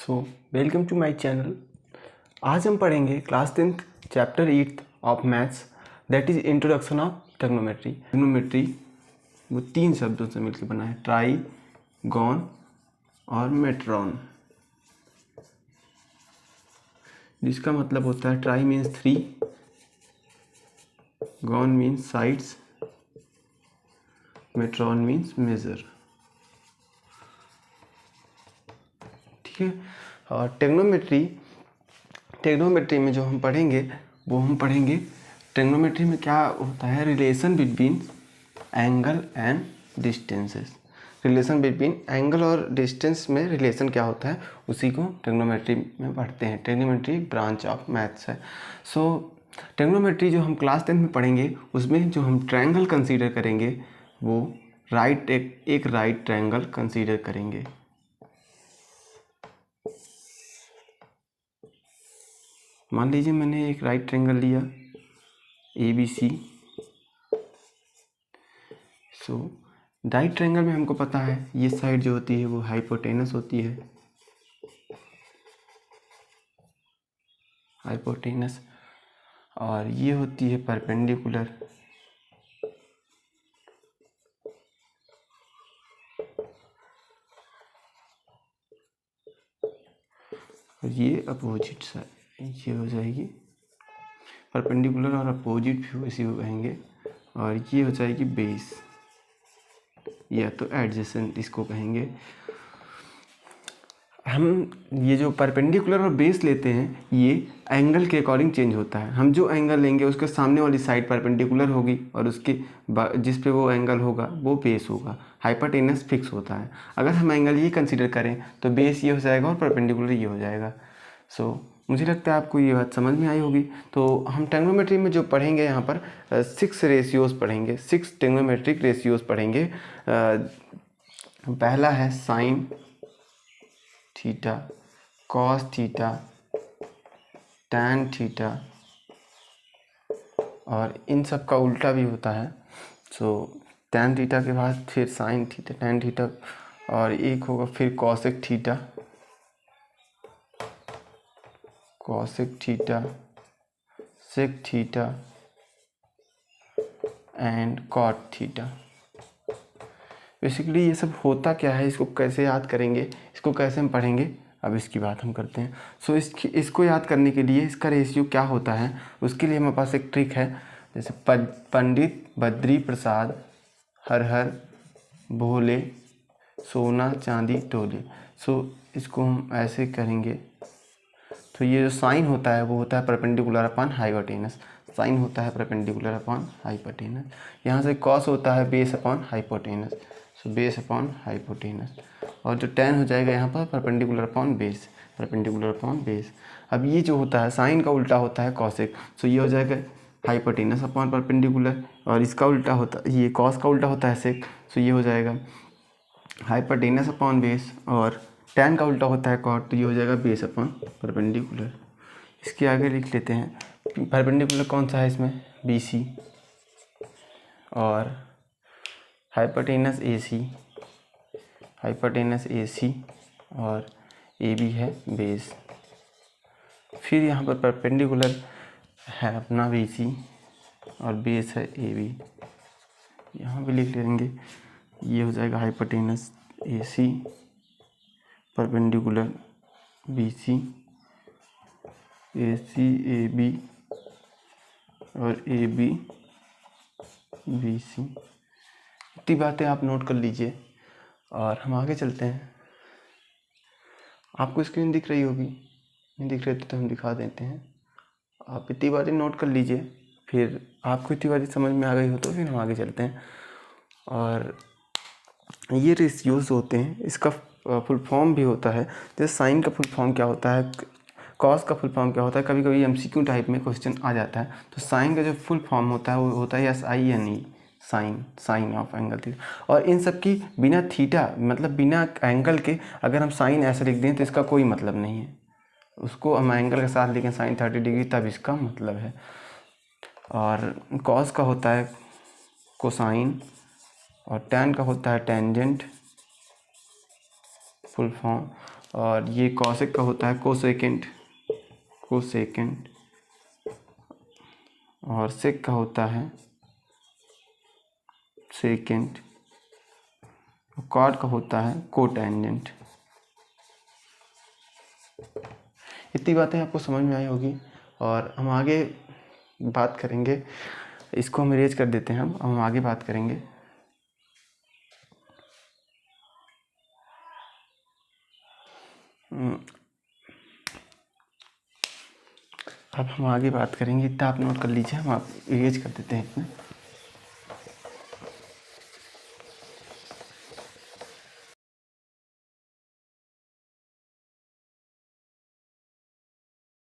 So welcome to my channel. आज हम पढ़ेंगे class 10th chapter 8 of maths, that is introduction of trigonometry. Trigonometry वो तीन शब्दों से मिलकर बना है, ट्राई, गॉन और मेट्रॉन, जिसका मतलब होता है tri means 3, gon means sides, metron means measure. ठीक है। और ट्रिग्नोमेट्री में जो हम पढ़ेंगे वो हम पढ़ेंगे ट्रिग्नोमेट्री में क्या होता है, relation between angle and distances. Relation between angle और डिस्टेंस में रिलेशन क्या होता है, उसी को ट्रिग्नोमेट्री में पढ़ते हैं। ट्रिग्नोमेट्री ब्रांच ऑफ मैथ्स है। सो ट्रिग्नोमेट्री जो हम क्लास 10 में पढ़ेंगे उसमें जो हम ट्रायंगल कंसीडर करेंगे वो एक राइट ट्रायंगल कंसीडर करेंगे। मान लीजिए मैंने एक राइट ट्रायंगल लिया ABC। सो राइट ट्रायंगल में हमको पता है ये साइड जो होती है वो हाइपोटेनस होती है, हाइपोटेनस, और ये होती है परपेंडिकुलर। और ये अपोजिट साइड, ये हो जाएगी परपेंडिकुलर और अपोजिट भी इसी को कहेंगे। और ये हो जाएगी बेस या तो एडजेसेंट इसको कहेंगे। हम ये जो परपेंडिकुलर और बेस लेते हैं ये एंगल के अकॉर्डिंग चेंज होता है। हम जो एंगल लेंगे उसके सामने वाली साइड परपेंडिकुलर होगी और उसके जिस पे वो एंगल होगा वो बेस होगा। हाइपोटेनस फिक्स होता है। अगर हम एंगल ये कंसीडर करें तो बेस ये हो जाएगा और परपेंडिकुलर ये हो जाएगा। सो मुझे लगता है आपको ये बात समझ में आई होगी। तो हम ट्रिग्नोमेट्री में जो पढ़ेंगे यहाँ पर 6 रेशियोज़ पढ़ेंगे, 6 ट्रिग्नोमेट्रिक रेशियोज़ पढ़ेंगे। पहला है sine theta, cos theta, tan theta, और इन सब का उल्टा भी होता है। सो टैन थीटा के बाद फिर साइन थीटा, टैन थीटा, और एक होगा फिर cosec theta, cosec theta, sec theta and cot theta. Basically ये सब होता क्या है, इसको कैसे याद करेंगे, इसको कैसे हम पढ़ेंगे, अब इसकी बात हम करते हैं। सो इसको याद करने के लिए इसका रेशियो क्या होता है उसके लिए हमारे पास एक ट्रिक है। जैसे पंडित बद्री प्रसाद हर हर भोले सोना चांदी तोले। सो इसको हम ऐसे करेंगे तो ये जो साइन होता है वो होता है परपेंडिकुलर अपॉन हाइपोटेनस, साइन होता है परपेंडिकुलर अपॉन हाइपोटेनस। यहाँ से कॉस होता है base upon hypotenuse, so base upon hypotenuse, और जो टैन हो जाएगा यहाँ पर perpendicular upon base, perpendicular upon base. अब ये जो होता है साइन का उल्टा होता है कॉसेक, सो ये हो जाएगा हाइपोटेनस अपॉन परपेंडिकुलर, और इसका उल्टा होता ये कॉस का उल्टा होता है सेक, सो ये हो जाएगा हाइपोटेनस अपॉन बेस, और टैन का उल्टा होता है कॉट, तो ये हो जाएगा बेस अपॉन परपेंडिकुलर। इसके आगे लिख लेते हैं परपेंडिकुलर कौन सा है इसमें, BC, और हाइपोटेनस AC, हाइपोटेनस AC, और AB है बेस। फिर यहाँ पर परपेंडिकुलर है अपना BC और बेस है AB, यहाँ पे लिख लेंगे, ये हो जाएगा hypotenuse AC perpendicular BC, AC AB और AB BC। इतनी बातें आप नोट कर लीजिए और हम आगे चलते हैं। आपको स्क्रीन दिख रही होगी, नहीं दिख रही तो हम दिखा देते हैं। आप इतनी बातें नोट कर लीजिए, फिर आपको इतनी बातें समझ में आ गई हो तो फिर हम आगे चलते हैं। और ये रेशियोज़ होते हैं, इसका फुल फॉर्म भी होता है। जैसे साइन का फुल फॉर्म क्या होता है, कॉस का फुल फॉर्म क्या होता है, कभी कभी MCQ टाइप में क्वेश्चन आ जाता है। तो साइन का जो फुल फॉर्म होता है वो होता है SINE, sine, sine of angle theta. और इन सब की बिना थीटा मतलब बिना एंगल के अगर हम साइन ऐसे लिख दें तो इसका कोई मतलब नहीं है, उसको हम एंगल के साथ लिखें साइन 30 डिग्री तब इसका मतलब है। और कॉस का होता है कोसाइन, और टैन का होता है टेंजेंट फुल फॉर्म, और ये कॉसेक का होता है कोसेकेंट, कोसेकेंट, और सेक का होता है सेकेंट, कॉट का होता है कोटेंजेंट। इतनी बातें आपको समझ में आई होगी और हम आगे बात करेंगे। इसको हम इरेज कर देते हैं, हम आगे बात करेंगे। अब हम आगे बात करेंगे, इतना आप नोट कर लीजिए, हम आप इरेज कर देते हैं इसमें।